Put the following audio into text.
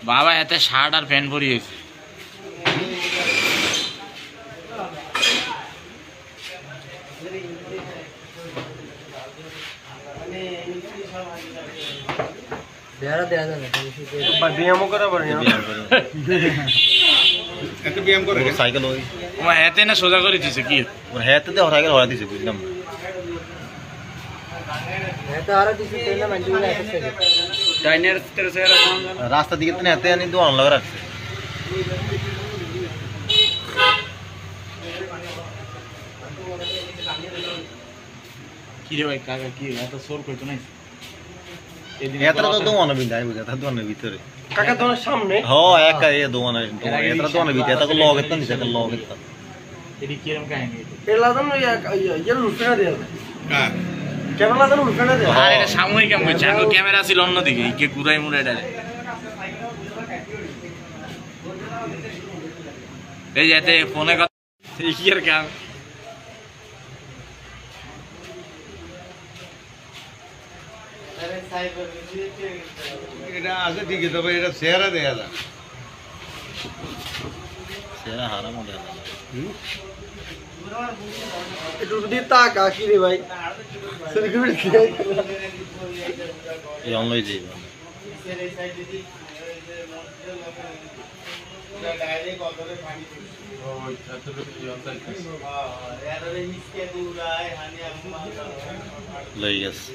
বাবা এতে শার্ট আর pant পরিয়েছে। Cycle হেতে না সোজা করে দিছে কি হেতে দিয়ে সাইকেল হরা দিছে বুঝলাম রাস্তা দিকে তো হেতে আনি দোকান লাগা রাখছে কি রে ভাই কাকা কি এত সোর কইতো নাই এতটা তো দোকান বিন্দাই বুঝা তা দোকানের ভিতরে কাকা দোকানের সামনে হ্যাঁ একা এই দোকানের এতটা দোকানের ভিতরে এত লগে তো নিছে লগে তো এডি কিরম কাহিনী এলা দান ইয়া লুটনা দেয়া হ্যাঁ ক্যামেরা দান লুটনা দেয়া আর এটা সাময়িক কাম করছে আগে ক্যামেরা ছিল অন্যদিকে কে কুরাই মুড়ে ডালে এই যেতে ফোনে কথা কি আর কাম এটা আছে ঠিকই তবে এটা চেহারা দেয়া যায় সেরা হারা মনে হয় একটু যদি তাকা কি রে ভাই সিকিউরিটি এই অনলাইন যাই লই গেছে